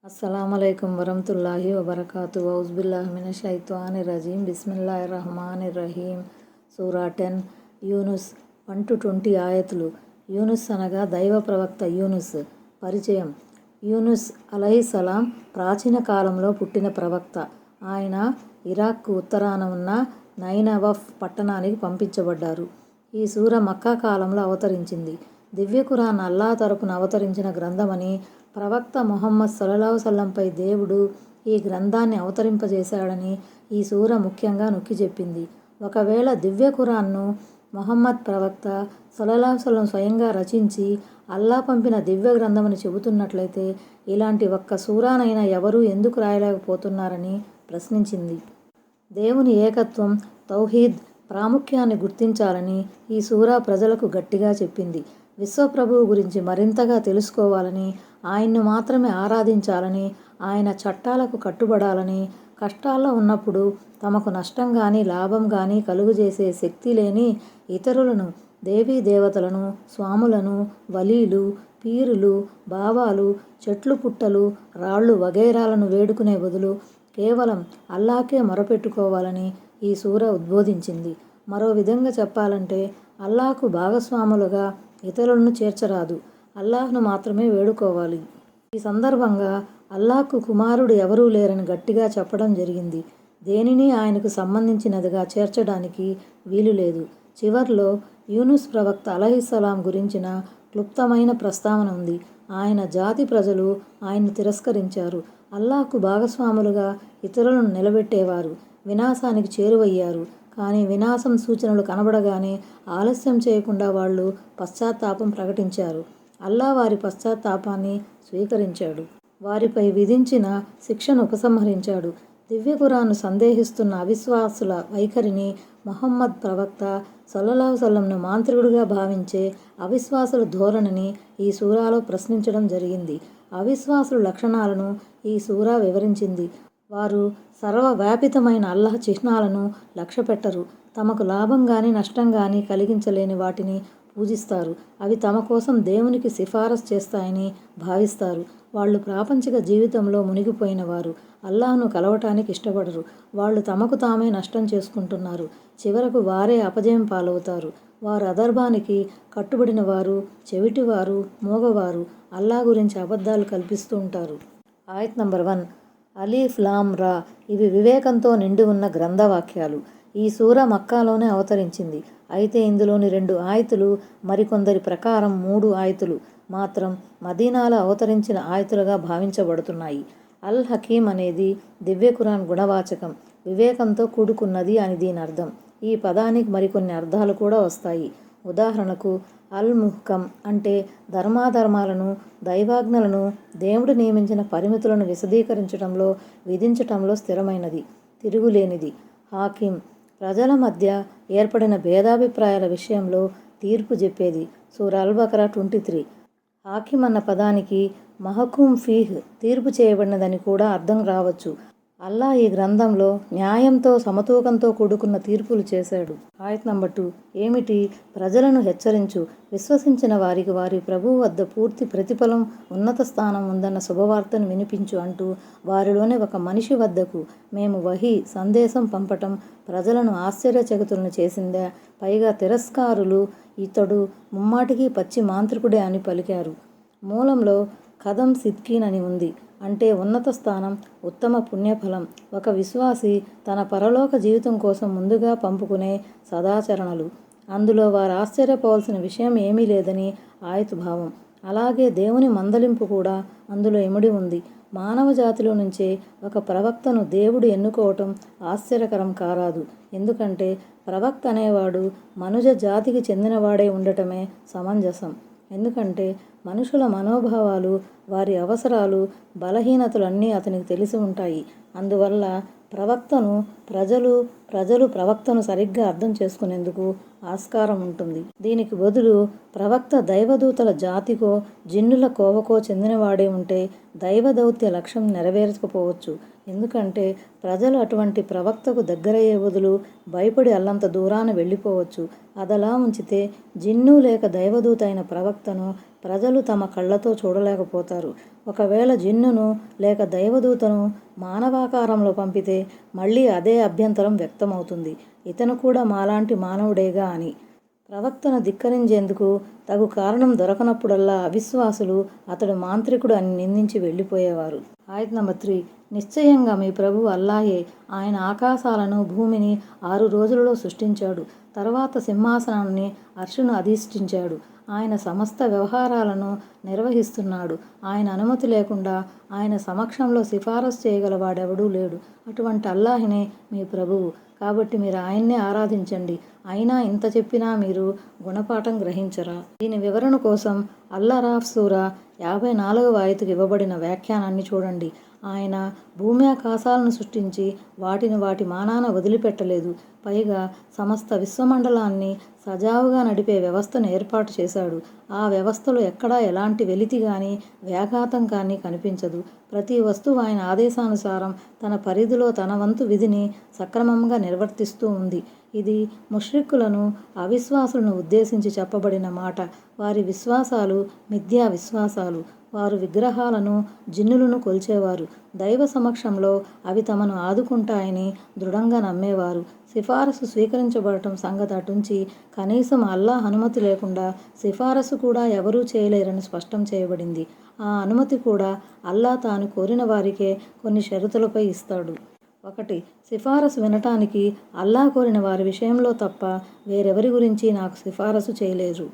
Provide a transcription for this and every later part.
అస్సలాముఅలైకుం వరహ్మతుల్లాహి వబరకాతు ఔజుబిల్లాహిమినషైత్వానిర్రజీం బిస్మిల్లాహిర్రహమానిర్రహీం. సూరా 10 యూనుస్ 1-20 ఆయతులు. యూనుస్ అనగా దైవ ప్రవక్త యూనుస్. పరిచయం. యూనుస్ అలైహిస్సలాం ప్రాచీన కాలంలో పుట్టిన ప్రవక్త. ఆయన ఇరాక్కు ఉత్తరాన ఉన్న నైనవఫ్ పట్టణానికి పంపించబడ్డారు. ఈ సూర మక్కా కాలంలో అవతరించింది. దివ్య ఖురాన్ అల్లాహ్ తరపున అవతరించిన గ్రంథమని, ప్రవక్త ముహమ్మద్ సల్లల్లాహు దేవుడు ఈ గ్రంథాన్ని అవతరింపజేశాడని ఈ సూర ముఖ్యంగా నొక్కి చెప్పింది. ఒకవేళ దివ్య ఖురాన్ను ముహమ్మద్ ప్రవక్త సల్లల్లాహు స్వయంగా రచించి అల్లాహ్ పంపిన దివ్య గ్రంథమని చెబుతున్నట్లయితే ఇలాంటి ఒక్క సూరానైనా ఎవరూ ఎందుకు రాయలేకపోతున్నారని ప్రశ్నించింది. దేవుని ఏకత్వం, తౌహీద్ ప్రాముఖ్యాన్ని గుర్తించాలని ఈ సూరా ప్రజలకు గట్టిగా చెప్పింది. విశ్వప్రభువు గురించి మరింతగా తెలుసుకోవాలని, ఆయన్ను మాత్రమే ఆరాధించాలని, ఆయన చట్టాలకు కట్టుబడాలని, కష్టాల్లో ఉన్నప్పుడు తమకు నష్టం కానీ లాభం కానీ కలుగజేసే శక్తి లేని ఇతరులను, దేవీ దేవతలను, స్వాములను, వలీలు, పీరులు, బాబాలు, చెట్లు పుట్టలు, రాళ్ళు వగైరాలను వేడుకునే బదులు కేవలం అల్లాహ్కే మొరపెట్టుకోవాలని ఈ సూర ఉద్బోధించింది. మరో విధంగా చెప్పాలంటే అల్లాహ్కు భాగస్వాములుగా ఇతరులను చేర్చరాదు, అల్లాహ్ను మాత్రమే వేడుకోవాలి. ఈ సందర్భంగా అల్లాహ్కు కుమారుడు ఎవరూ లేరని గట్టిగా చెప్పడం జరిగింది. దేనిని ఆయనకు సంబంధించినదిగా చేర్చడానికి వీలు లేదు. చివర్లో యూనుస్ ప్రవక్త అలైహిస్సలాం గురించిన క్లుప్తమైన ప్రస్తావన ఉంది. ఆయన జాతి ప్రజలు ఆయన్ను తిరస్కరించారు, అల్లాహ్కు భాగస్వాములుగా ఇతరులను నిలబెట్టేవారు, వినాశానికి చేరువయ్యారు. కానీ వినాశం సూచనలు కనబడగానే ఆలస్యం చేయకుండా వాళ్ళు పశ్చాత్తాపం ప్రకటించారు. అల్లాహ్ వారి పశ్చాత్తాపాన్ని స్వీకరించాడు. వారిపై విధించిన శిక్షను ఉపసంహరించాడు. దివ్య ఖురాన్ను సందేహిస్తున్న అవిశ్వాసుల వైఖరిని, ముహమ్మద్ ప్రవక్త సల్లల్లాహు మాంత్రికుడిగా భావించే అవిశ్వాసుల ధోరణిని ఈ సూరాలో ప్రశ్నించడం జరిగింది. అవిశ్వాసుల లక్షణాలను ఈ సూరా వివరించింది. వారు సర్వవ్యాపితమైన అల్లాహ్ చిహ్నాలను లక్ష్యపెట్టరు. తమకు లాభం కానీ నష్టం కానీ కలిగించలేని వాటిని పూజిస్తారు. అవి తమ కోసం దేవునికి సిఫారసు చేస్తాయని భావిస్తారు. వాళ్ళు ప్రాపంచిక జీవితంలో మునిగిపోయిన వారు, అల్లాహ్ను కలవటానికి ఇష్టపడరు. వాళ్ళు తమకు తామే నష్టం చేసుకుంటున్నారు. చివరకు వారే అపజయం పాలవుతారు. వారు అధర్మానికి కట్టుబడిన వారు, చెవిటివారు, మూగవారు, అల్లాహ్ గురించి అబద్ధాలు కల్పిస్తూ ఉంటారు. ఆయత్ నంబర్ 1. అలీఫ్ లామ్ రా. ఇవి వివేకంతో నిండి ఉన్న గ్రంథవాక్యాలు. ఈ సూర మక్కాలోనే అవతరించింది. అయితే ఇందులోని 2 ఆయతులు, మరికొందరి ప్రకారం 3 ఆయతులు మాత్రం మదీనాలో అవతరించిన ఆయతులుగా భావించబడుతున్నాయి. అల్ హకీమ్ అనేది దివ్య ఖురాన్ గుణవాచకం, వివేకంతో కూడుకున్నది అని దీని అర్థం. ఈ పదానికి మరికొన్ని అర్థాలు కూడా వస్తాయి. ఉదాహరణకు అల్ ముహ్కమ్ అంటే ధర్మాధర్మాలను, దైవాజ్ఞలను, దేవుడు నియమించిన పరిమితులను విశదీకరించడంలో, విధించటంలో స్థిరమైనది, తిరుగులేనిది. హాకిమ్ ప్రజల మధ్య ఏర్పడిన భేదాభిప్రాయాల విషయంలో తీర్పు చెప్పేది. సూరా అల్ బకరా 23. హాకిమ్ అన్న పదానికి మహకూమ్ ఫీహ్ తీర్పు చేయబడినదని కూడా అర్థం రావచ్చు. అల్లాహ్ ఈ గ్రంథంలో న్యాయంతో, సమతూకంతో కూడుకున్న తీర్పులు చేశాడు. ఆయత్ నంబర్ 2. ఏమిటి? ప్రజలను హెచ్చరించు, విశ్వసించిన వారికి వారి ప్రభువు వద్ద పూర్తి ప్రతిఫలం, ఉన్నత స్థానం ఉందన్న శుభవార్తను వినిపించు అంటూ వారిలోని ఒక మనిషి వద్దకు మేము వహీ సందేశం పంపటం ప్రజలను ఆశ్చర్యచకితులను చేసిందా? పైగా తిరస్కారులు ఇతడు ముమ్మాటికి పచ్చి మాంత్రికుడే అని పలికారు. మూలంలో కదం సిద్కీన్ అని ఉంది. అంటే ఉన్నత స్థానం, ఉత్తమ పుణ్యఫలం. ఒక విశ్వాసి తన పరలోక జీవితం కోసం ముందుగా పంపుకునే సదాచరణలు. అందులో వారు ఆశ్చర్యపోవాల్సిన విషయం ఏమీ లేదని ఆయతు భావం. అలాగే దేవుని మందలింపు కూడా అందులో ఇమిడి ఉంది. మానవ జాతిలో నుంచే ఒక ప్రవక్తను దేవుడు ఎన్నుకోవటం ఆశ్చర్యకరం కారాదు. ఎందుకంటే ప్రవక్త అనేవాడు మనుజ జాతికి చెందినవాడై ఉండటమే సమంజసం. ఎందుకంటే మనుషుల మనోభావాలు, వారి అవసరాలు, బలహీనతలు అన్నీ అతనికి తెలిసి ఉంటాయి. అందువల్ల ప్రజలు ప్రవక్తను సరిగ్గా అర్థం చేసుకునేందుకు ఆస్కారం ఉంటుంది. దీనికి బదులు ప్రవక్త దైవదూతల జాతికో, జిన్నుల కోవకో చెందినవాడే ఉంటే దైవ దౌత్య లక్ష్యం నెరవేర్చకపోవచ్చు. ఎందుకంటే ప్రజలు అటువంటి ప్రవక్తకు దగ్గరయ్యే బదులు భయపడి అల్లంత దూరాన వెళ్ళిపోవచ్చు. అదలా ఉంచితే జిన్ను లేక దైవదూత అయిన ప్రవక్తను ప్రజలు తమ కళ్ళతో చూడలేకపోతారు. ఒకవేళ జిన్నును లేక దైవదూతను మానవాకారంలో పంపితే మళ్ళీ అదే అభ్యంతరం వ్యక్తమవుతుంది. ఇతను కూడా మాలాంటి మానవుడేగా అని. ప్రవక్తను ధిక్కరించేందుకు తగు కారణం దొరకనప్పుడల్లా అవిశ్వాసులు అతడు మాంత్రికుడు అని నిందించి వెళ్ళిపోయేవారు. ఆయత్ నంబర్ 3. నిశ్చయంగా మీ ప్రభువు అల్లాహే. ఆయన ఆకాశాలను భూమిని 6 రోజులలో సృష్టించాడు. తర్వాత సింహాసనాన్ని అర్షును అధిష్ఠించాడు. ఆయన సమస్త వ్యవహారాలను నిర్వహిస్తున్నాడు. ఆయన అనుమతి లేకుండా ఆయన సమక్షంలో సిఫారసు చేయగల వాడెవడూ లేడు. అటువంటి అల్లాహ్నే మీ ప్రభువు. కాబట్టి మీరు ఆయన్నే ఆరాధించండి. అయినా ఇంత చెప్పినా మీరు గుణపాఠం గ్రహించరా? దీని వివరణ కోసం అల్-అరాఫ్ సూరా 54వ ఆయతుకు ఇవ్వబడిన వ్యాఖ్యానాన్ని చూడండి. ఆయన భూమి ఆకాశాలను సృష్టించి వాటిని వాటి మానాన వదిలిపెట్టలేదు. పైగా సమస్త విశ్వమండలాన్ని సజావుగా నడిపే వ్యవస్థను ఏర్పాటు చేశాడు. ఆ వ్యవస్థలో ఎక్కడా ఎలాంటి వెలితి కానీ వ్యాఘాతం కానీ కనిపించదు. ప్రతి వస్తువు ఆయన ఆదేశానుసారం తన పరిధిలో తన వంతు విధిని సక్రమంగా నిర్వర్తిస్తూ ఉంది. ఇది ముష్రిక్కులను అవిశ్వాసులను ఉద్దేశించి చెప్పబడిన మాట. వారి విశ్వాసాలు మిథ్యా విశ్వాసాలు. వారు విగ్రహాలను జిన్నులను కొల్చేవారు. దైవ సమక్షంలో అవి తమను ఆదుకుంటాయని దృఢంగా నమ్మేవారు. సిఫారసు స్వీకరించబడటం సంగతి అటుంచి కనీసం అల్లాహ్ అనుమతి లేకుండా సిఫారసు కూడా ఎవరూ చేయలేరని స్పష్టం చేయబడింది. ఆ అనుమతి కూడా అల్లాహ్ తాను కోరిన వారికే కొన్ని షరతులపై ఇస్తాడు. 1. సిఫారసు వినటానికి అల్లాహ్ కోరిన వారి విషయంలో తప్ప వేరెవరి గురించి నాకు సిఫారసు చేయలేరు.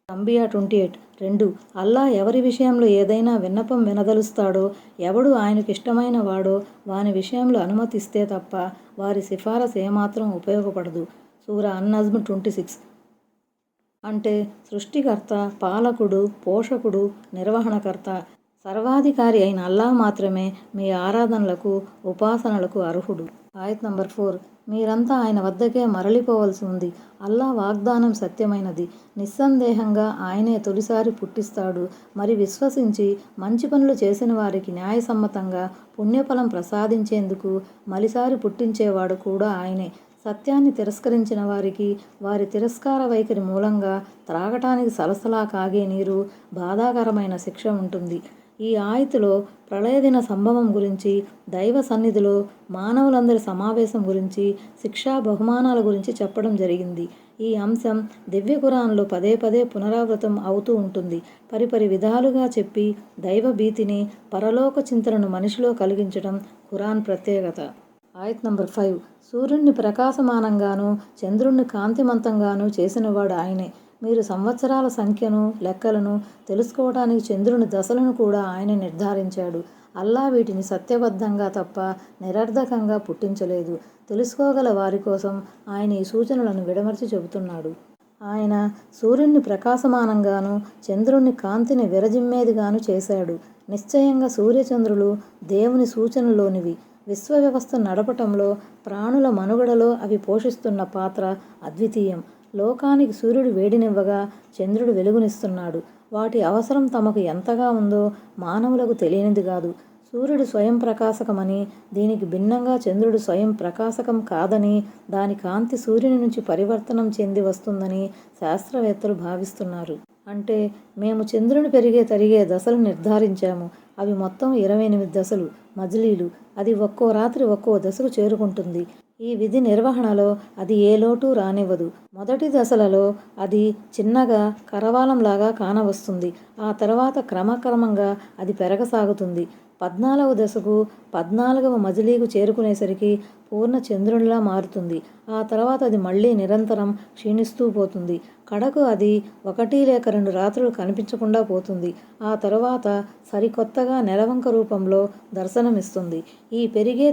అంబియా 28. 2. అల్లాహ్ ఎవరి విషయంలో ఏదైనా విన్నపం వినదలుస్తాడో, ఎవడు ఆయనకు ఇష్టమైన వాడో వాని విషయంలో అనుమతిస్తే తప్ప వారి సిఫారసు ఏమాత్రం ఉపయోగపడదు. సూరా అన్-నజ్మ్ 26. అంటే సృష్టికర్త, పాలకుడు, పోషకుడు, నిర్వహణకర్త, సర్వాధికారి అయిన అల్లాహ్ మాత్రమే మీ ఆరాధనలకు ఉపాసనలకు అర్హుడు. ఆయత్ నంబర్ 4. మీరంతా ఆయన వద్దకే మరలిపోవలసి ఉంది. అల్లాహ్ వాగ్దానం సత్యమైనది. నిస్సందేహంగా ఆయనే తొలిసారి పుట్టిస్తాడు. మరి విశ్వసించి మంచి పనులు చేసిన వారికి న్యాయసమ్మతంగా పుణ్యఫలం ప్రసాదించేందుకు మలిసారి పుట్టించేవాడు కూడా ఆయనే. సత్యాన్ని తిరస్కరించిన వారికి వారి తిరస్కార వైఖరి మూలంగా త్రాగటానికి సలసలా కాగే నీరు, బాధాకరమైన శిక్ష ఉంటుంది. ఈ ఆయతులో ప్రళయదిన సంభవం గురించి, దైవ సన్నిధిలో మానవులందరి సమావేశం గురించి, శిక్షా బహుమానాల గురించి చెప్పడం జరిగింది. ఈ అంశం దివ్య ఖురాన్లో పదే పదే పునరావృతం అవుతూ ఉంటుంది. పరిపరి విధాలుగా చెప్పి దైవ భీతిని, పరలోక చింతనను మనిషిలో కలిగించడం ఖురాన్ ప్రత్యేకత. ఆయత్ నంబర్ 5. సూర్యుడిని ప్రకాశమానంగాను చంద్రుణ్ణి కాంతిమంతంగాను చేసినవాడు ఆయనే. మీరు సంవత్సరాల సంఖ్యను, లెక్కలను తెలుసుకోవడానికి చంద్రుని దశలను కూడా ఆయన నిర్ధారించాడు. అల్లాహ్ వీటిని సత్యబద్ధంగా తప్ప నిరర్ధకంగా పుట్టించలేదు. తెలుసుకోగల వారి కోసం ఆయన ఈ సూచనలను విడమర్చి చెబుతున్నాడు. ఆయన సూర్యుడిని ప్రకాశమానంగాను చంద్రుని కాంతిని విరజిమ్మేదిగాను చేశాడు. నిశ్చయంగా సూర్యచంద్రులు దేవుని సూచనలోనివి. విశ్వ వ్యవస్థ నడపటంలో, ప్రాణుల మనుగడలో అవి పోషిస్తున్న పాత్ర అద్వితీయం. లోకానికి సూర్యుడు వేడినివ్వగా చంద్రుడు వెలుగునిస్తున్నాడు. వాటి అవసరం తమకు ఎంతగా ఉందో మానవులకు తెలియనిది కాదు. సూర్యుడు స్వయం ప్రకాశకమని, దీనికి భిన్నంగా చంద్రుడు స్వయం ప్రకాశకం కాదని, దాని కాంతి సూర్యుని నుంచి పరివర్తనం చెంది వస్తుందని శాస్త్రవేత్తలు భావిస్తున్నారు. అంటే మేము చంద్రుని తరిగే దశలు నిర్ధారించాము. అవి మొత్తం 28 దశలు, మజిలీలు. అది ఒక్కో రాత్రి ఒక్కో దశకు చేరుకుంటుంది. ఈ విధి నిర్వహణలో అది ఏ లోటు రానివ్వదు. మొదటి దశలలో అది చిన్నగా కరవాలంలాగా కానవస్తుంది. ఆ తర్వాత క్రమక్రమంగా అది పెరగసాగుతుంది. 14వ దశకు 14వ మజిలీకు చేరుకునేసరికి పూర్ణ చంద్రునిలా మారుతుంది. ఆ తర్వాత అది మళ్ళీ నిరంతరం క్షీణిస్తూ పోతుంది. కడకు అది 1 లేక 2 రాత్రులు కనిపించకుండా పోతుంది. ఆ తరువాత సరికొత్తగా నెలవంక రూపంలో దర్శనమిస్తుంది. ఈ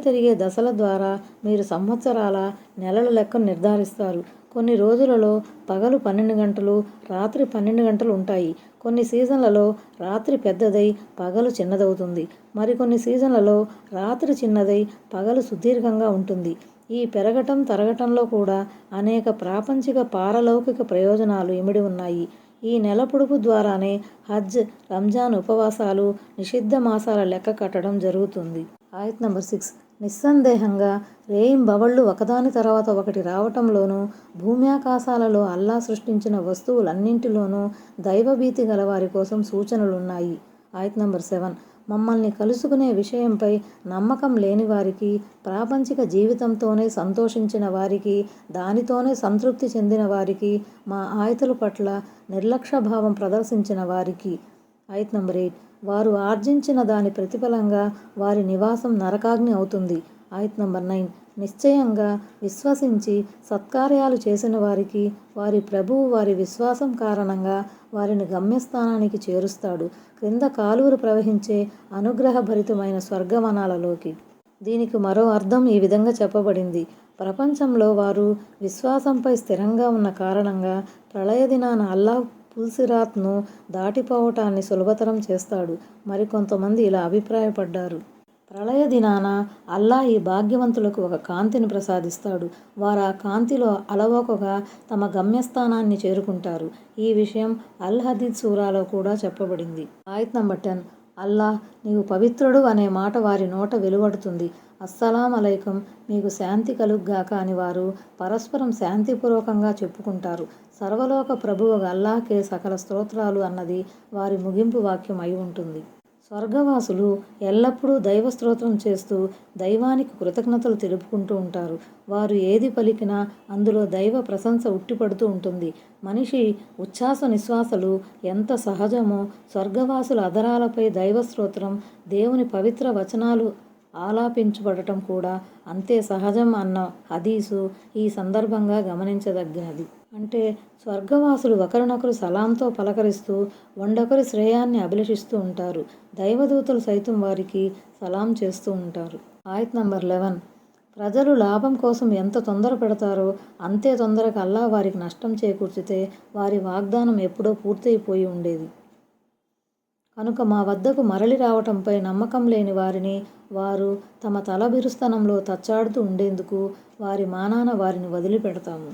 తరిగే దశల ద్వారా మీరు సంవత్సరాల, నెలల లెక్కను నిర్ధారిస్తారు. కొన్ని రోజులలో పగలు 12 గంటలు, రాత్రి 12 గంటలు ఉంటాయి. కొన్ని సీజన్లలో రాత్రి పెద్దదై పగలు చిన్నదవుతుంది. మరికొన్ని సీజన్లలో రాత్రి చిన్నదై పగలు సుదీర్ఘంగా ఉంటుంది. ఈ పెరగటం తరగటంలో కూడా అనేక ప్రాపంచిక పారలౌకిక ప్రయోజనాలు ఇమిడి ఉన్నాయి. ఈ నెల పొడుపు ద్వారానే హజ్, రంజాన్ ఉపవాసాలు, నిషిద్ధ మాసాల లెక్క కట్టడం జరుగుతుంది. ఆయత్ నంబర్ 6. నిస్సందేహంగా రేయింబవళ్ళు ఒకదాని తర్వాత ఒకటి రావటంలోనూ, భూమ్యాకాశాలలో అల్లా సృష్టించిన వస్తువులన్నింటిలోనూ దైవభీతి గల వారి కోసం సూచనలున్నాయి. ఆయత్ నంబర్ 7. మమ్మల్ని కలుసుకునే విషయంపై నమ్మకం లేని వారికి, ప్రాపంచిక జీవితంతోనే సంతోషించిన వారికి, దానితోనే సంతృప్తి చెందిన వారికి, మా ఆయతుల పట్ల నిర్లక్ష్యభావం ప్రదర్శించిన వారికి. ఆయత్ నంబర్ 8. వారు ఆర్జించిన దాని ప్రతిఫలంగా వారి నివాసం నరకాగ్ని అవుతుంది. ఆయత్ నంబర్ 9. నిశ్చయంగా విశ్వసించి సత్కార్యాలు చేసిన వారికి వారి ప్రభువు వారి విశ్వాసం కారణంగా వారిని గమ్యస్థానానికి చేరుస్తాడు, క్రింద కాలువలు ప్రవహించే అనుగ్రహభరితమైన స్వర్గవనాలలోకి. దీనికి మరో అర్థం ఈ విధంగా చెప్పబడింది: ప్రపంచంలో వారు విశ్వాసంపై స్థిరంగా ఉన్న కారణంగా ప్రళయ దినాన అల్లాహ్ పుల్సిరాత్ను దాటిపోవటాన్ని సులభతరం చేస్తాడు. మరికొంతమంది ఇలా అభిప్రాయపడ్డారు: ప్రళయ దినాన అల్లాహ్ ఈ భాగ్యవంతులకు ఒక కాంతిని ప్రసాదిస్తాడు, వారు ఆ కాంతిలో అలవోకగా తమ గమ్యస్థానాన్ని చేరుకుంటారు. ఈ విషయం అల్ హదీద్ సూరాలో కూడా చెప్పబడింది. ఆయత్ నంబర్ 10. అల్లాహ్ నీవు పవిత్రుడు అనే మాట వారి నోట వెలువడుతుంది. అస్సలాం అలైకుం, మీకు శాంతి కలుగ్గాక అని వారు పరస్పరం శాంతిపూర్వకంగా చెప్పుకుంటారు. సర్వలోక ప్రభువు అల్లాహ్కే సకల స్తోత్రాలు అన్నది వారి ముగింపు వాక్యం అయి ఉంటుంది. స్వర్గవాసులు ఎల్లప్పుడూ దైవ స్తోత్రం చేస్తూ దైవానికి కృతజ్ఞతలు తెలుపుకుంటూ ఉంటారు. వారు ఏది పలికినా అందులో దైవ ప్రశంస ఉట్టిపడుతూ ఉంటుంది. మనిషి ఉచ్ఛ్వాస నిశ్వాసలు ఎంత సహజమో, స్వర్గవాసుల అధరాలపై దైవ స్తోత్రం, దేవుని పవిత్ర వచనాలు ఆలాపించబడటం కూడా అంతే సహజం అన్న హదీసు ఈ సందర్భంగా గమనించదగినది. అంటే స్వర్గవాసులు ఒకరినొకరు సలాంతో పలకరిస్తూ వండొకరి శ్రేయాన్ని అభిలషిస్తూ ఉంటారు. దైవదూతలు సైతం వారికి సలాం చేస్తూ ఉంటారు. ఆయత్ నంబర్ 11. ప్రజలు లాభం కోసం ఎంత తొందర పెడతారో అంతే తొందరగా అల్లాహ్ వారికి నష్టం చేకూర్చితే వారి వాగ్దానం ఎప్పుడో పూర్తయిపోయి ఉండేది. కనుక మా వద్దకు మరలి రావటంపై నమ్మకం లేని వారిని వారు తమ తలబిరుస్తనంలో తచ్చాడుతూ ఉండేందుకు వారి మానాన వారిని వదిలిపెడతాము.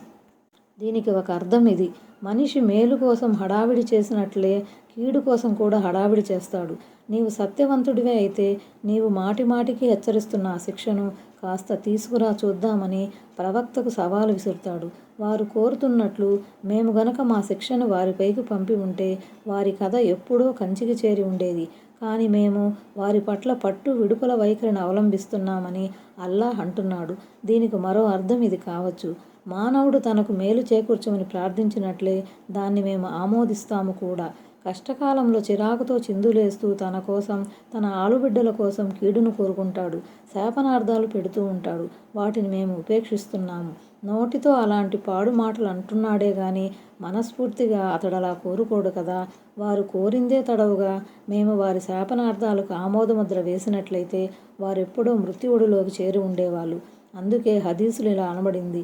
దీనికి ఒక అర్థం ఇది: మనిషి మేలు కోసం హడావిడి చేసినట్లే కీడు కోసం కూడా హడావిడి చేస్తాడు. నీవు సత్యవంతుడివే అయితే నీవు మాటిమాటికి హెచ్చరిస్తున్న ఆ శిక్షను కాస్త తీసుకురా చూద్దామని ప్రవక్తకు సవాలు విసురుతాడు. వారు కోరుతున్నట్లు మేము గనక మా శిక్షను వారిపైకి పంపి ఉంటే వారి కథ ఎప్పుడో కంచికి చేరి ఉండేది. కానీ మేము వారి పట్ల పట్టు విడుపుల వైఖరిని అవలంబిస్తున్నామని అల్లాహ్ అంటున్నాడు. దీనికి మరో అర్థం ఇది కావచ్చు: మానవుడు తనకు మేలు చేకూర్చమని ప్రార్థించినట్లే దాన్ని మేము ఆమోదిస్తాము కూడా. కష్టకాలంలో చిరాకుతో చిందులేస్తూ తన కోసం, తన ఆలుబిడ్డల కోసం కీడును కోరుకుంటాడు, శాపనార్థాలు పెడుతూ ఉంటాడు. వాటిని మేము ఉపేక్షిస్తున్నాము. నోటితో అలాంటి పాడు మాటలు అంటున్నాడే గాని మనస్ఫూర్తిగా అతడలా కోరుకోడు కదా. వారు కోరిందే తడవుగా మేము వారి శాపనార్థాలకు ఆమోదముద్ర వేసినట్లయితే వారెప్పుడో మృత్యువుడిలోకి చేరి ఉండేవాళ్ళు. అందుకే హదీసులు ఇలా అనబడింది: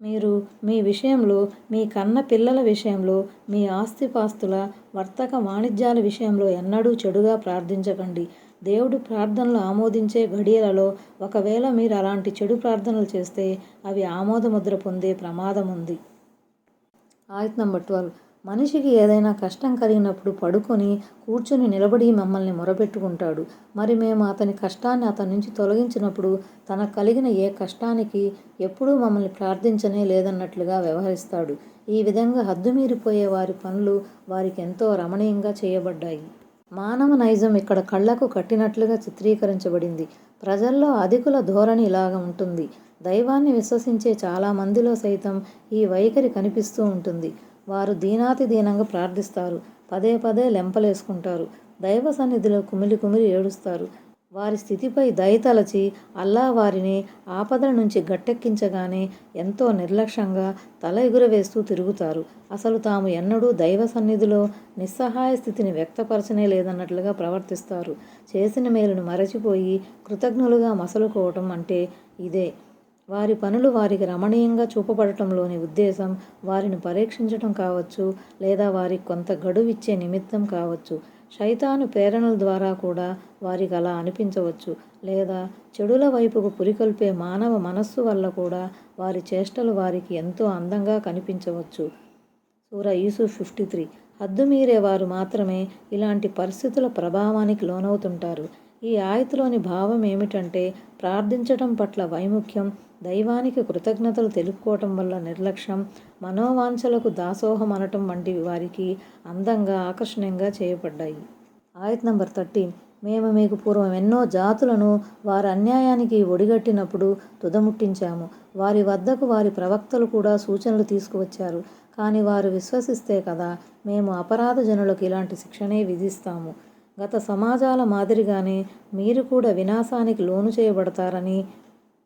మీరు మీ విషయంలో, మీ కన్న పిల్లల విషయంలో, మీ ఆస్తిపాస్తుల, వర్తక వాణిజ్యాల విషయంలో ఎన్నడూ చెడుగా ప్రార్థించకండి. దేవుడు ప్రార్థనలు ఆమోదించే ఘడియలలో ఒకవేళ మీరు అలాంటి చెడు ప్రార్థనలు చేస్తే అవి ఆమోదముద్ర పొందే ప్రమాదం ఉంది. ఆయత్ నంబర్ 12. మనిషికి ఏదైనా కష్టం కలిగినప్పుడు పడుకొని, కూర్చుని, నిలబడి మమ్మల్ని మొరపెట్టుకుంటాడు. మరి మేము అతని కష్టాన్ని అతని నుంచి తొలగించినప్పుడు తనకు కలిగిన ఏ కష్టానికి ఎప్పుడూ మమ్మల్ని ప్రార్థించనే లేదన్నట్లుగా వ్యవహరిస్తాడు. ఈ విధంగా హద్దుమీరిపోయే వారి పనులు వారికి ఎంతో రమణీయంగా చేయబడ్డాయి. మానవ నైజం ఇక్కడ కళ్లకు కట్టినట్లుగా చిత్రీకరించబడింది. ప్రజల్లో అధికుల ధోరణి ఇలాగ ఉంటుంది. దైవాన్ని విశ్వసించే చాలామందిలో సైతం ఈ వైఖరి కనిపిస్తూ ఉంటుంది. వారు దీనాతి దీనంగా ప్రార్థిస్తారు, పదే పదే లెంపలేసుకుంటారు, దైవ సన్నిధిలో కుమిలి కుమిలి ఏడుస్తారు. వారి స్థితిపై దయతలచి అల్లాహ్ వారిని ఆపదల నుంచి గట్టెక్కించగానే ఎంతో నిర్లక్ష్యంగా తల ఎగురవేస్తూ తిరుగుతారు. అసలు తాము ఎన్నడూ దైవ సన్నిధిలో నిస్సహాయ స్థితిని వ్యక్తపరచనే లేదన్నట్లుగా ప్రవర్తిస్తారు. చేసిన మేలును మరచిపోయి కృతజ్ఞులుగా మసలుకోవటం అంటే ఇదే. వారి పనులు వారికి రమణీయంగా చూపబడటంలోని ఉద్దేశం వారిని పరీక్షించటం కావచ్చు, లేదా వారికి కొంత గడువిచ్చే నిమిత్తం కావచ్చు. శైతాను ప్రేరణల ద్వారా కూడా వారికి అలా అనిపించవచ్చు, లేదా చెడుల వైపుకు పురికొల్పే మానవ మనస్సు వల్ల కూడా వారి చేష్టలు వారికి ఎంతో అందంగా కనిపించవచ్చు. సూరా యూసుఫ్ 53. హద్దుమీరే వారు మాత్రమే ఇలాంటి పరిస్థితుల ప్రభావానికి లోనవుతుంటారు. ఈ ఆయతులోని భావం ఏమిటంటే ప్రార్థించటం పట్ల వైముఖ్యం, దైవానికి కృతజ్ఞతలు తెలుపుకోవటం వల్ల నిర్లక్ష్యం, మనోవాంఛలకు దాసోహం అనటం వంటివి వారికి అందంగా ఆకర్షణీయంగా చేయబడ్డాయి. ఆయత్ నంబర్ 13. మేము మీకు పూర్వం ఎన్నో జాతులను వారి అన్యాయానికి ఒడిగట్టినప్పుడు తుదముట్టించాము. వారి వద్దకు వారి ప్రవక్తలు కూడా సూచనలు తీసుకువచ్చారు. కానీ వారు విశ్వసిస్తే కదా మేము అపరాధ జనులకు ఇలాంటి శిక్షనే విధిస్తాము. గత సమాజాల మాదిరిగానే మీరు కూడా వినాశానికి లోను చేయబడతారని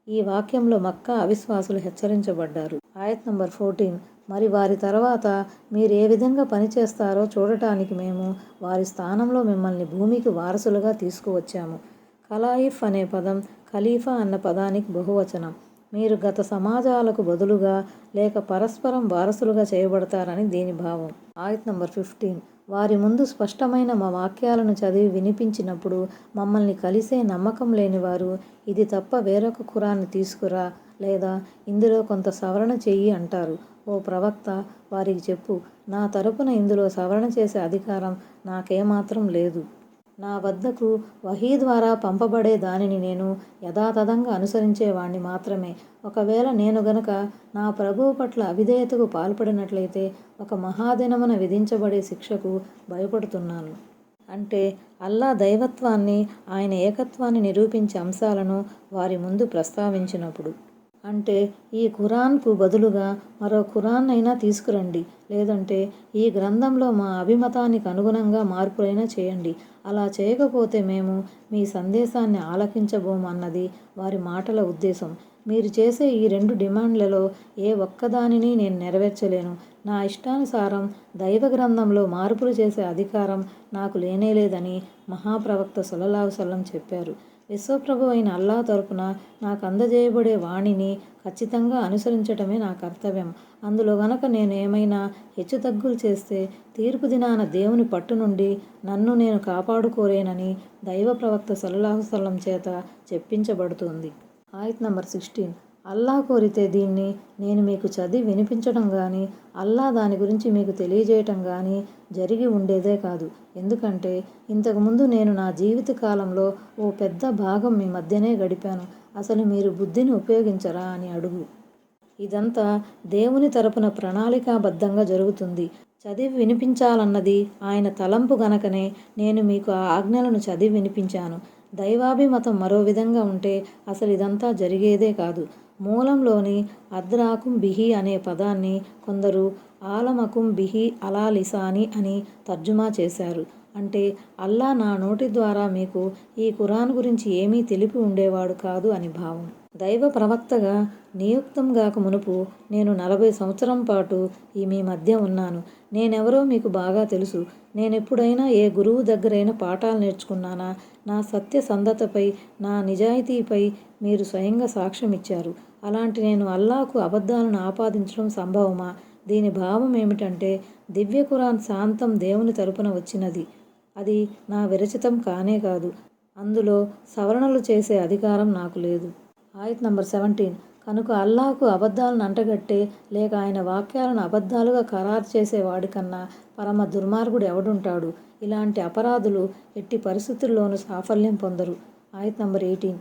ఈ వాక్యంలో మక్కా అవిశ్వాసులు హెచ్చరించబడ్డారు. ఆయత్ నంబర్ 14. మరి వారి తర్వాత మీరు ఏ విధంగా పనిచేస్తారో చూడటానికి మేము వారి స్థానంలో మిమ్మల్ని భూమికి వారసులుగా తీసుకువచ్చాము. ఖలాయిఫ్ అనే పదం ఖలీఫా అన్న పదానికి బహువచనం. మీరు గత సమాజాలకు బదులుగా లేక పరస్పరం వారసులుగా చేయబడతారని దీని భావం. ఆయత్ నంబర్ 15. వారి ముందు స్పష్టమైన మా వాక్యాలను చదివి వినిపించినప్పుడు మమ్మల్ని కలిసే నమ్మకం లేనివారు ఇది తప్ప వేరొక ఖురాన్ని తీసుకురా లేదా ఇందులో కొంత సవరణ చెయ్యి అంటారు. ఓ ప్రవక్త, వారికి చెప్పు, నా తరపున ఇందులో సవరణ చేసే అధికారం నాకేమాత్రం లేదు. నా వద్దకు వహీ ద్వారా పంపబడే దానిని నేను యథాతథంగా అనుసరించేవాణ్ణి మాత్రమే. ఒకవేళ నేను గనక నా ప్రభువు పట్ల అవిధేయతకు పాల్పడినట్లయితే ఒక మహాదినమున విధించబడే శిక్షకు భయపడుతున్నాను. అంటే అల్లా దైవత్వాన్ని, ఆయన ఏకత్వాన్ని నిరూపించే అంశాలను వారి ముందు ప్రస్తావించినప్పుడు. అంటే ఈ ఖురాన్కు బదులుగా మరో ఖురాన్ అయినా తీసుకురండి, లేదంటే ఈ గ్రంథంలో మా అభిమతానికి అనుగుణంగా మార్పులైనా చేయండి. అలా చేయకపోతే మేము మీ సందేశాన్ని ఆలకించబోము అన్నది వారి మాటల ఉద్దేశం. మీరు చేసే ఈ 2 డిమాండ్లలో ఏ ఒక్కదానిని నేను నెరవేర్చలేను. నా ఇష్టానుసారం దైవ గ్రంథంలో మార్పులు చేసే అధికారం నాకు లేనేలేదని మహాప్రవక్త సల్లల్లాహు అలైహి వసల్లం చెప్పారు. విశ్వప్రభు అయిన అల్లాహ్ తరపున నాకు అందజేయబడే వాణిని ఖచ్చితంగా అనుసరించటమే నా కర్తవ్యం. అందులో గనక నేను ఏమైనా హెచ్చుతగ్గులు చేస్తే తీర్పు దినాన దేవుని పట్టు నుండి నన్ను నేను కాపాడుకోలేనని దైవ ప్రవక్త సల్లల్లాహు అలైహి వసల్లం చేత చెప్పించబడుతుంది. ఆయత్ నంబర్ 16. అల్లా కోరితే దీన్ని నేను మీకు చదివి వినిపించడం కానీ, అల్లా దాని గురించి మీకు తెలియజేయటం కానీ జరిగి ఉండేదే కాదు. ఎందుకంటే ఇంతకుముందు నేను నా జీవిత కాలంలో ఓ పెద్ద భాగం మీ మధ్యనే గడిపాను. అసలు మీరు బుద్ధిని ఉపయోగించరా అని అడుగు. ఇదంతా దేవుని తరపున ప్రణాళికాబద్ధంగా జరుగుతుంది. చదివి వినిపించాలన్నది ఆయన తలంపు గనకనే నేను మీకు ఆ ఆజ్ఞలను చదివి వినిపించాను. దైవాభిమతం మరో విధంగా ఉంటే అసలు ఇదంతా జరిగేదే కాదు. మూలంలోని అద్రాకుం బిహి అనే పదాన్ని కొందరు ఆలమకుం బిహి అలా లిసాని అని తర్జుమా చేశారు. అంటే అల్లా నా నోటి ద్వారా మీకు ఈ ఖురాన్ గురించి ఏమీ తెలిపి ఉండేవాడు కాదు అని భావం. దైవ ప్రవక్తగా నియుక్తం గాక మునుపు నేను 40 సంవత్సరం పాటు మీ మధ్య ఉన్నాను. నేనెవరో మీకు బాగా తెలుసు. నేనెప్పుడైనా ఏ గురువు దగ్గరైనా పాఠాలు నేర్చుకున్నానా? నా సత్యసంధతపై, నా నిజాయితీపై మీరు స్వయంగా సాక్ష్యం ఇచ్చారు. అలాంటి నేను అల్లాకు అబద్ధాలను ఆపాదించడం సంభవమా? దీని భావం ఏమిటంటే దివ్య ఖురాన్ శాంతం దేవుని తరపున వచ్చినది. అది నా విరచితం కానే కాదు. అందులో సవరణలు చేసే అధికారం నాకు లేదు. ఆయత్ నంబర్ 17. కనుక అల్లాహకు అబద్ధాలను అంటగట్టే లేక ఆయన వాక్యాలను అబద్ధాలుగా ఖరారు చేసే వాడికన్నా పరమ దుర్మార్గుడు ఎవడుంటాడు? ఇలాంటి అపరాధులు ఎట్టి పరిస్థితుల్లోనూ సాఫల్యం పొందరు. ఆయత్ నంబర్ 18.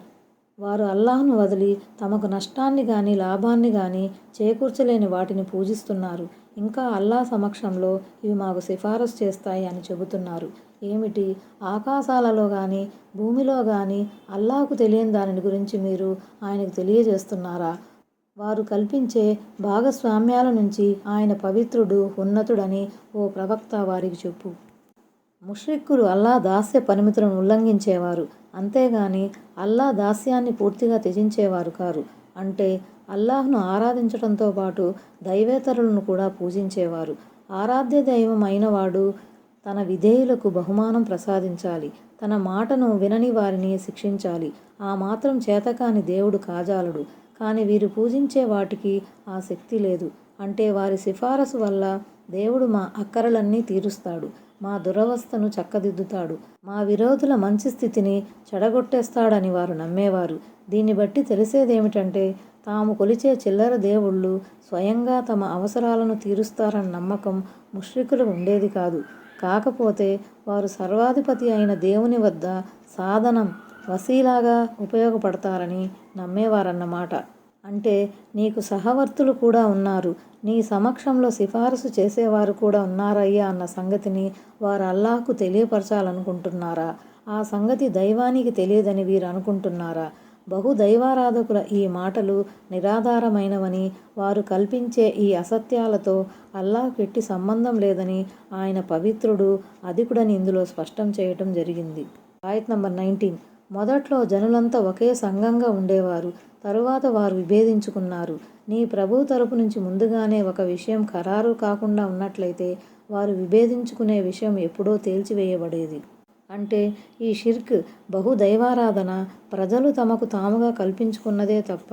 వారు అల్లాహ్ను వదిలి తమకు నష్టాన్ని కానీ లాభాన్ని కానీ చేకూర్చలేని వాటిని పూజిస్తున్నారు. ఇంకా అల్లాహ్ సమక్షంలో ఇవి మాకు సిఫారసు చేస్తాయి అని చెబుతున్నారు. ఏమిటి? ఆకాశాలలో కానీ భూమిలో కానీ అల్లాహకు తెలియని దాని గురించి మీరు ఆయనకు తెలియజేస్తున్నారా? వారు కల్పించే భాగస్వామ్యాల నుంచి ఆయన పవిత్రుడు, ఉన్నతుడని ఓ ప్రవక్త వారికి చెప్పు. ముష్రిక్కులు అల్లా దాస్య పరిమితులను ఉల్లంఘించేవారు, అంతేగాని అల్లా దాస్యాన్ని పూర్తిగా త్యజించేవారు కారు. అంటే అల్లాహ్ను ఆరాధించడంతో పాటు దైవేతరులను కూడా పూజించేవారు. ఆరాధ్య దైవం అయినవాడు తన విధేయులకు బహుమానం ప్రసాదించాలి, తన మాటను వినని వారిని శిక్షించాలి. ఆ మాత్రం చేతకాని దేవుడు కాజాలడు. కానీ వీరు పూజించే వాటికి ఆ శక్తి లేదు. అంటే వారి సిఫారసు వల్ల దేవుడు మా అక్కరలన్నీ తీరుస్తాడు, మా దురవస్థను చక్కదిద్దుతాడు, మా విరోధుల మంచి స్థితిని చెడగొట్టేస్తాడని వారు నమ్మేవారు. దీన్ని బట్టి తెలిసేదేమిటంటే తాము కొలిచే చిల్లర దేవుళ్ళు స్వయంగా తమ అవసరాలను తీరుస్తారన్న నమ్మకం ముష్రికులకు ఉండేది కాదు. కాకపోతే వారు సర్వాధిపతి అయిన దేవుని వద్ద సాధనం వసీలాగా ఉపయోగపడతారని నమ్మేవారన్నమాట. అంటే నీకు సహవర్తులు కూడా ఉన్నారు, నీ సమక్షంలో సిఫారసు చేసేవారు కూడా ఉన్నారయ్యా అన్న సంగతిని వారు అల్లాహ్కు తెలియపరచాలనుకుంటున్నారా? ఆ సంగతి దైవానికి తెలియదని వీరు అనుకుంటున్నారా? బహుదైవారాధకుల ఈ మాటలు నిరాధారమైనవని, వారు కల్పించే ఈ అసత్యాలతో అల్లాహ్కు ఎట్టి సంబంధం లేదని ఆయన పవిత్రుడు, అధికుడని ఇందులో స్పష్టం చేయటం జరిగింది. ఆయత్ నంబర్ 19. మొదట్లో జనులంతా ఒకే సంఘంగా ఉండేవారు, తరువాత వారు విభేదించుకున్నారు. నీ ప్రభువు తరపు నుంచి ముందుగానే ఒక విషయం ఖరారు కాకుండా ఉన్నట్లయితే వారు విభేదించుకునే విషయం ఎప్పుడో తేల్చివేయబడేది. అంటే ఈ షిర్క్, బహుదైవారాధన ప్రజలు తమకు తాముగా కల్పించుకున్నదే తప్ప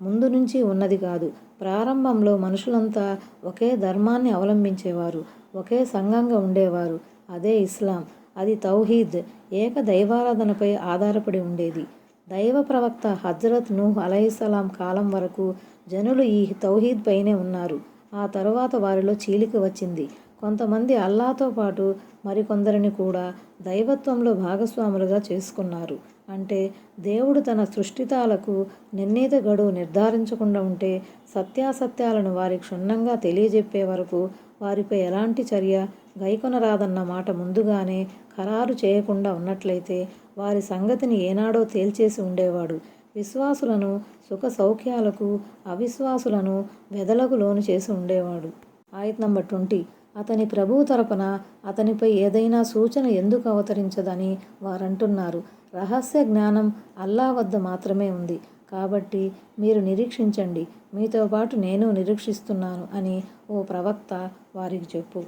ముందు నుంచి ఉన్నది కాదు. ప్రారంభంలో మనుషులంతా ఒకే ధర్మాన్ని అవలంబించేవారు, ఒకే సంఘంగా ఉండేవారు. అదే ఇస్లాం. అది తౌహీద్, ఏక దైవారాధనపై ఆధారపడి ఉండేది. దైవ ప్రవక్త హజ్రత్ నూహ్ అలైహిస్సలాం కాలం వరకు జనులు ఈ తౌహీద్ పైనే ఉన్నారు. ఆ తరువాత వారిలో చీలిక వచ్చింది. కొంతమంది అల్లాహ్తో పాటు మరికొందరిని కూడా దైవత్వంలో భాగస్వాములుగా చేసుకున్నారు. అంటే దేవుడు తన సృష్టితాలకు నిర్ణీత గడువు నిర్ధారించకుండా ఉంటే సత్యాసత్యాలను వారికి క్షుణ్ణంగా తెలియజెప్పే వరకు వారిపై ఎలాంటి చర్య గైకొనరాదన్న మాట ముందుగానే ఖరారు చేయకుండా ఉన్నట్లయితే వారి సంగతిని ఏనాడో తేల్చేసి ఉండేవాడు. విశ్వాసులను సుఖ సౌఖ్యాలకు, అవిశ్వాసులను వెదలకు లోను చేసి ఉండేవాడు. ఆయత్ నంబర్ 20. అతని ప్రభువు తరపున అతనిపై ఏదైనా సూచన ఎందుకు అవతరించదని వారంటున్నారు. రహస్య జ్ఞానం అల్లాహ్ వద్ద మాత్రమే ఉంది. కాబట్టి మీరు నిరీక్షించండి, మీతో పాటు నేను నిరీక్షిస్తున్నాను అని ఓ ప్రవక్త వారికి చెప్పు.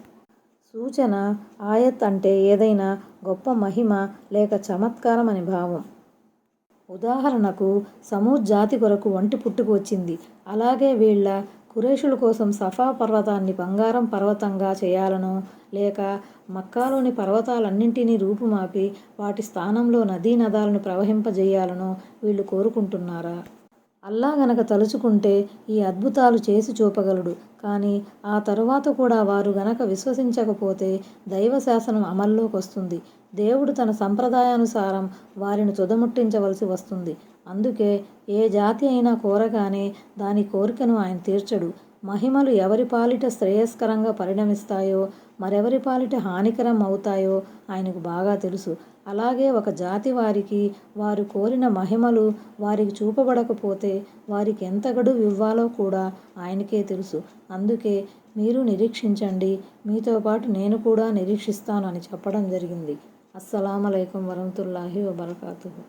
సూచన, ఆయత్ అంటే ఏదైనా గొప్ప మహిమ లేక చమత్కారం అని భావం. ఉదాహరణకు సమూద్ జాతి కొరకు ఒంటి పుట్టుకు వచ్చింది. అలాగే వీళ్ళ ఖురైషుల కోసం సఫా పర్వతాన్ని బంగారం పర్వతంగా చేయాలనో, లేక మక్కాలోని పర్వతాలన్నింటినీ రూపుమాపి వాటి స్థానంలో నదీ నదాలను ప్రవహింపజేయాలనో వీళ్ళు కోరుకుంటున్నారా? అల్లాహ్ గనక తలుచుకుంటే ఈ అద్భుతాలు చేసి చూపగలడు. కానీ ఆ తరువాత కూడా వారు గనక విశ్వసించకపోతే దైవ శాసనం అమల్లోకి వస్తుంది. దేవుడు తన సంప్రదాయానుసారం వారిని తుదముట్టించవలసి వస్తుంది. అందుకే ఏ జాతి అయినా కోరగానే దాని కోరికను ఆయన తీర్చడు. మహిమలు ఎవరి పాలిట శ్రేయస్కరంగా పరిణమిస్తాయో, మరెవరి పాలిట హానికరం అవుతాయో ఆయనకు బాగా తెలుసు. అలాగే ఒక జాతి వారికి వారు కోరిన మహిమలు వారికి చూపబడకపోతే వారికి ఎంత గడువు ఇవ్వాలో కూడా ఆయనకే తెలుసు. అందుకే మీరు నిరీక్షించండి, మీతో పాటు నేను కూడా నిరీక్షిస్తాను అని చెప్పడం జరిగింది. అస్సలాము అలైకుం వరహ్మతుల్లాహి వబరకాతుహు.